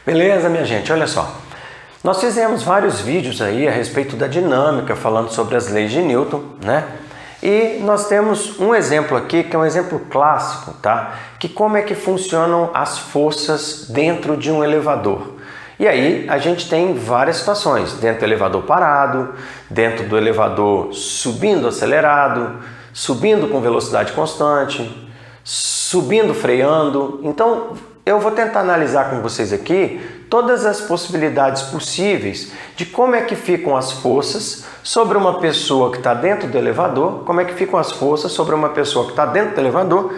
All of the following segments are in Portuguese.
Beleza, minha gente? Olha só. Nós fizemos vários vídeos aí a respeito da dinâmica, falando sobre as leis de Newton, né? E nós temos um exemplo aqui, que é um exemplo clássico, tá? Que como é que funcionam as forças dentro de um elevador. E aí a gente tem várias situações, dentro do elevador parado, dentro do elevador subindo acelerado, subindo com velocidade constante, subindo freando. Então eu vou tentar analisar com vocês aqui todas as possibilidades possíveis de como é que ficam as forças sobre uma pessoa que está dentro do elevador, como é que ficam as forças sobre uma pessoa que está dentro do elevador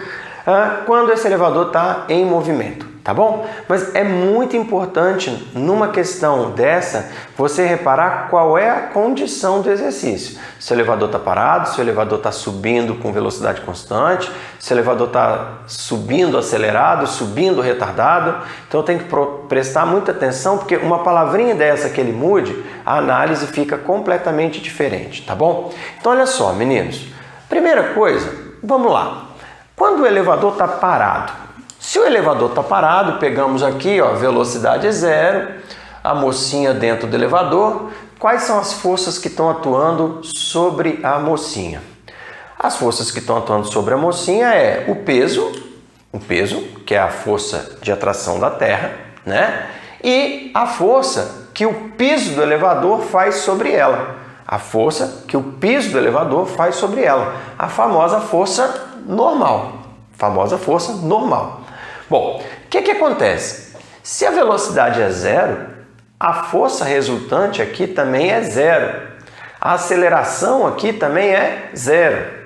quando esse elevador está em movimento, tá bom? Mas é muito importante numa questão dessa você reparar qual é a condição do exercício. Se o elevador está parado, se o elevador está subindo com velocidade constante, se o elevador está subindo acelerado, subindo retardado. Então eu tenho que prestar muita atenção, porque uma palavrinha dessa que ele mude, a análise fica completamente diferente, tá bom? Então olha só, meninos. Primeira coisa, vamos lá. Quando o elevador está parado, se o elevador está parado, pegamos aqui, ó, velocidade zero, a mocinha dentro do elevador, quais são as forças que estão atuando sobre a mocinha? As forças que estão atuando sobre a mocinha é o peso, que é a força de atração da Terra, né? E a força que o piso do elevador faz sobre ela. A força que o piso do elevador faz sobre ela. A famosa força normal. Bom, o que acontece? Se a velocidade é zero, a força resultante aqui também é zero. A aceleração aqui também é zero.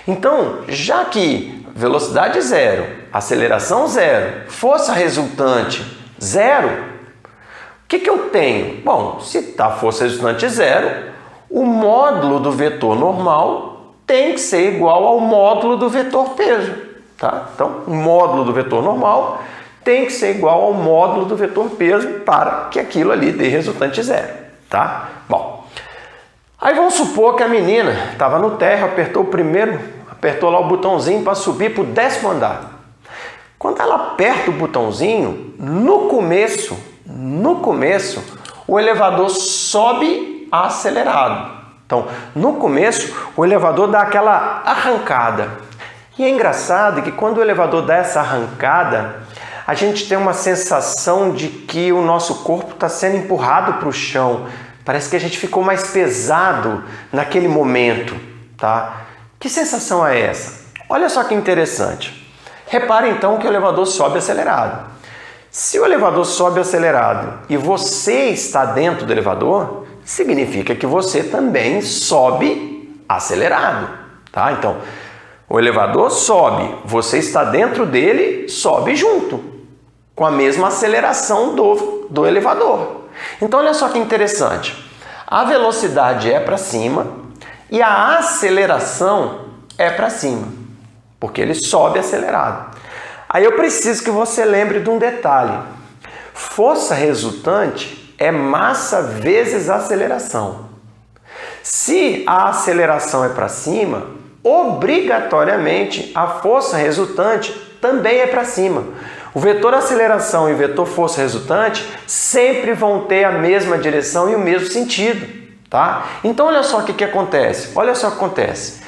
Então, já que velocidade zero, aceleração zero, força resultante zero, o que eu tenho? Bom, se a força resultante zero, o módulo do vetor normal tem que ser igual ao módulo do vetor peso, tá? Então, o módulo do vetor normal tem que ser igual ao módulo do vetor peso para que aquilo ali dê resultante zero, tá? Bom, aí vamos supor que a menina estava no térreo, apertou lá o botãozinho para subir para o 10º andar. Quando ela aperta o botãozinho, no começo, o elevador sobe acelerado. Então, no começo, o elevador dá aquela arrancada. E é engraçado que quando o elevador dá essa arrancada, a gente tem uma sensação de que o nosso corpo está sendo empurrado para o chão. Parece que a gente ficou mais pesado naquele momento, tá? Que sensação é essa? Olha só que interessante. Repare então que o elevador sobe acelerado. Se o elevador sobe acelerado e você está dentro do elevador, significa que você também sobe acelerado, tá? Então, o elevador sobe, você está dentro dele, sobe junto, com a mesma aceleração do elevador. Então, olha só que interessante. A velocidade é para cima e a aceleração é para cima, porque ele sobe acelerado. Aí eu preciso que você lembre de um detalhe. Força resultante é massa vezes aceleração. Se a aceleração é para cima, obrigatoriamente a força resultante também é para cima. O vetor aceleração e o vetor força resultante sempre vão ter a mesma direção e o mesmo sentido, tá? Então olha só o que acontece. Olha só o que acontece.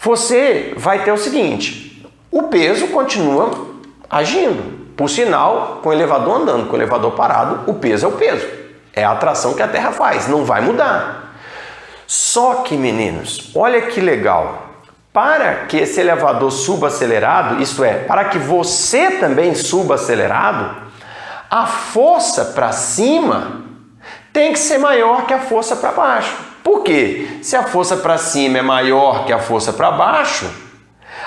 Você vai ter o seguinte: o peso continua agindo. Por sinal, com o elevador andando, com o elevador parado, o peso é o peso. É a atração que a Terra faz, não vai mudar. Só que, meninos, olha que legal. Para que esse elevador suba acelerado, isto é, para que você também suba acelerado, a força para cima tem que ser maior que a força para baixo. Por quê? Se a força para cima é maior que a força para baixo,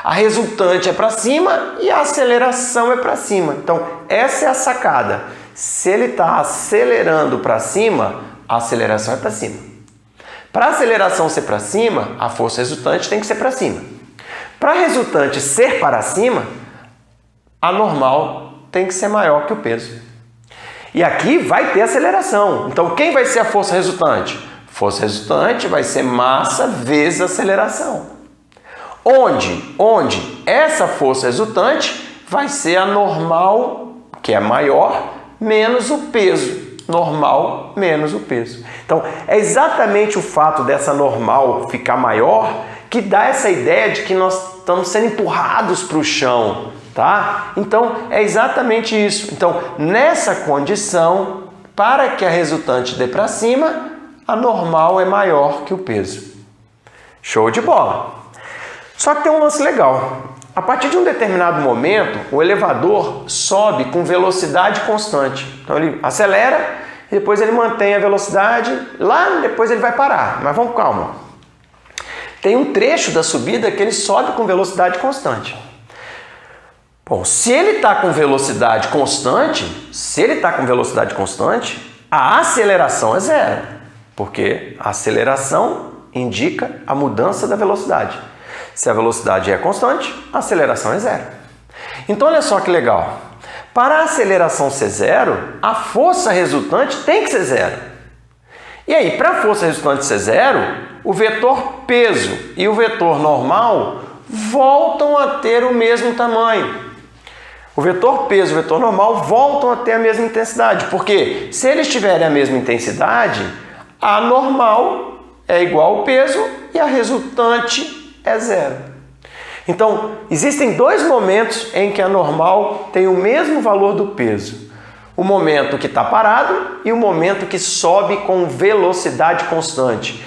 a resultante é para cima e a aceleração é para cima. Então, essa é a sacada. Se ele está acelerando para cima, a aceleração é para cima. Para a aceleração ser para cima, a força resultante tem que ser para cima. Para a resultante ser para cima, a normal tem que ser maior que o peso. E aqui vai ter aceleração. Então, quem vai ser a força resultante? Força resultante vai ser massa vezes aceleração. Onde essa força resultante vai ser a normal, que é maior, menos o peso. Normal menos o peso. Então, é exatamente o fato dessa normal ficar maior que dá essa ideia de que nós estamos sendo empurrados para o chão, tá? Então, é exatamente isso. Então, nessa condição, para que a resultante dê para cima, a normal é maior que o peso. Show de bola! Só que tem um lance legal. A partir de um determinado momento, o elevador sobe com velocidade constante. Então ele acelera e depois ele mantém a velocidade, lá depois ele vai parar. Mas vamos com calma. Tem um trecho da subida que ele sobe com velocidade constante. Bom, se ele está com velocidade constante, a aceleração é zero, porque a aceleração indica a mudança da velocidade. Se a velocidade é constante, a aceleração é zero. Então, olha só que legal. Para a aceleração ser zero, a força resultante tem que ser zero. E aí, para a força resultante ser zero, o vetor peso e o vetor normal voltam a ter o mesmo tamanho. O vetor peso e o vetor normal voltam a ter a mesma intensidade. Porque se eles tiverem a mesma intensidade, a normal é igual ao peso e a resultante é zero. Então, existem dois momentos em que a normal tem o mesmo valor do peso. O momento que está parado e o momento que sobe com velocidade constante.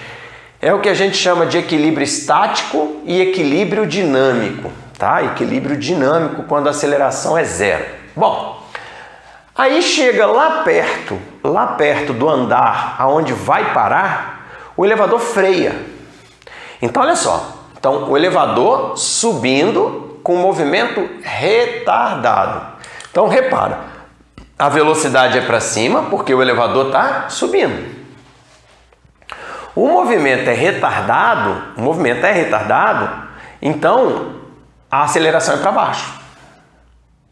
É o que a gente chama de equilíbrio estático e equilíbrio dinâmico. Tá? Equilíbrio dinâmico quando a aceleração é zero. Bom, aí chega lá perto do andar aonde vai parar, o elevador freia. Então, olha só. Então, o elevador subindo com movimento retardado. Então, repara, a velocidade é para cima porque o elevador está subindo. O movimento é retardado, então a aceleração é para baixo.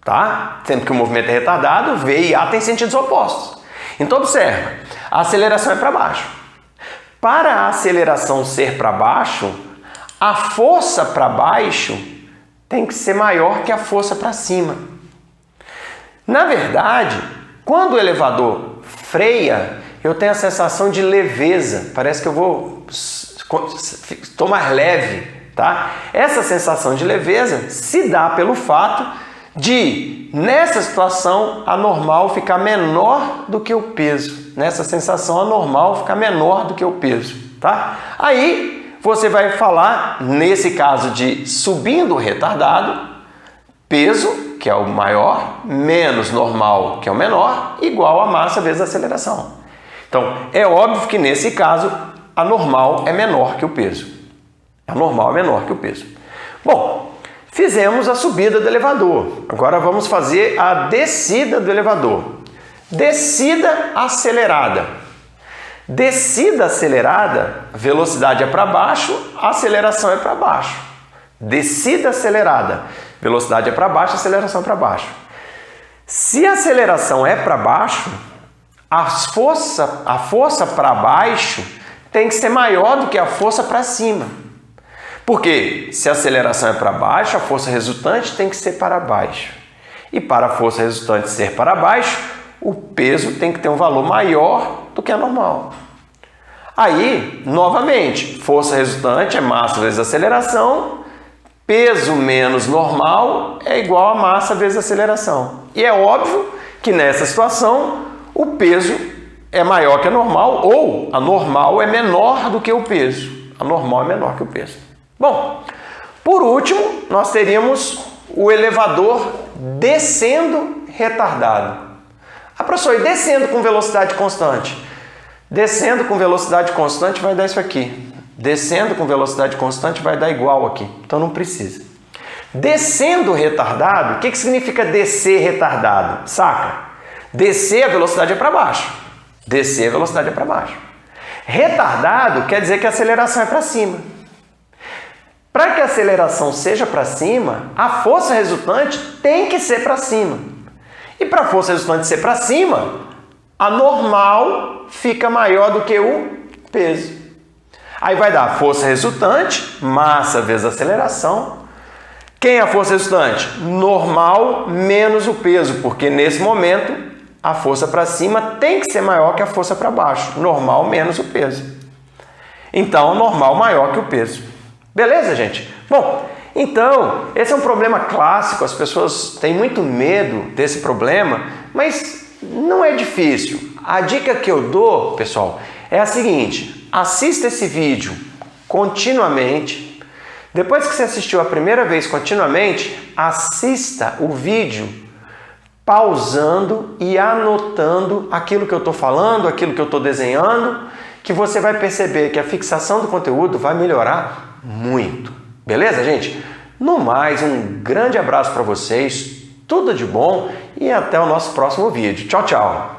Tá? Sempre que o movimento é retardado, V e A têm sentidos opostos. Então, observa, a aceleração é para baixo. Para a aceleração ser para baixo, a força para baixo tem que ser maior que a força para cima. Na verdade, quando o elevador freia, eu tenho a sensação de leveza. Parece que eu estou mais leve, tá? Essa sensação de leveza se dá pelo fato de, nessa situação, a normal ficar menor do que o peso. Nessa sensação, a normal ficar menor do que o peso, tá? Aí você vai falar, nesse caso de subindo retardado, peso, que é o maior, menos normal, que é o menor, igual a massa vezes a aceleração. Então, é óbvio que nesse caso, a normal é menor que o peso. Bom, fizemos a subida do elevador. Agora vamos fazer a descida do elevador. Descida acelerada. Descida acelerada, velocidade é para baixo, aceleração é para baixo. Descida acelerada, velocidade é para baixo, aceleração é para baixo. Se a aceleração é para baixo, a força para baixo tem que ser maior do que a força para cima. Porque se a aceleração é para baixo, a força resultante tem que ser para baixo. E para a força resultante ser para baixo, o peso tem que ter um valor maior do que a normal. Aí, novamente, força resultante é massa vezes aceleração, peso menos normal é igual a massa vezes aceleração. E é óbvio que nessa situação o peso é maior que a normal ou a normal é menor do que o peso. Bom, por último, nós teríamos o elevador descendo retardado. Professor, e descendo com velocidade constante? Descendo com velocidade constante vai dar isso aqui. Descendo com velocidade constante vai dar igual aqui. Então não precisa. Descendo retardado, o que significa descer retardado? Saca? Descer a velocidade é para baixo. Retardado quer dizer que a aceleração é para cima. Para que a aceleração seja para cima, a força resultante tem que ser para cima. E para a força resultante ser para cima, a normal fica maior do que o peso. Aí vai dar força resultante, massa vezes aceleração. Quem é a força resultante? Normal menos o peso, porque nesse momento a força para cima tem que ser maior que a força para baixo. Normal menos o peso. Então, normal maior que o peso. Beleza, gente? Bom, então, esse é um problema clássico. As pessoas têm muito medo desse problema, mas não é difícil. A dica que eu dou, pessoal, é a seguinte: assista esse vídeo continuamente. Depois que você assistiu a primeira vez continuamente, assista o vídeo pausando e anotando aquilo que eu estou falando, aquilo que eu estou desenhando, que você vai perceber que a fixação do conteúdo vai melhorar muito. Beleza, gente? No mais, um grande abraço para vocês, tudo de bom e até o nosso próximo vídeo. Tchau, tchau!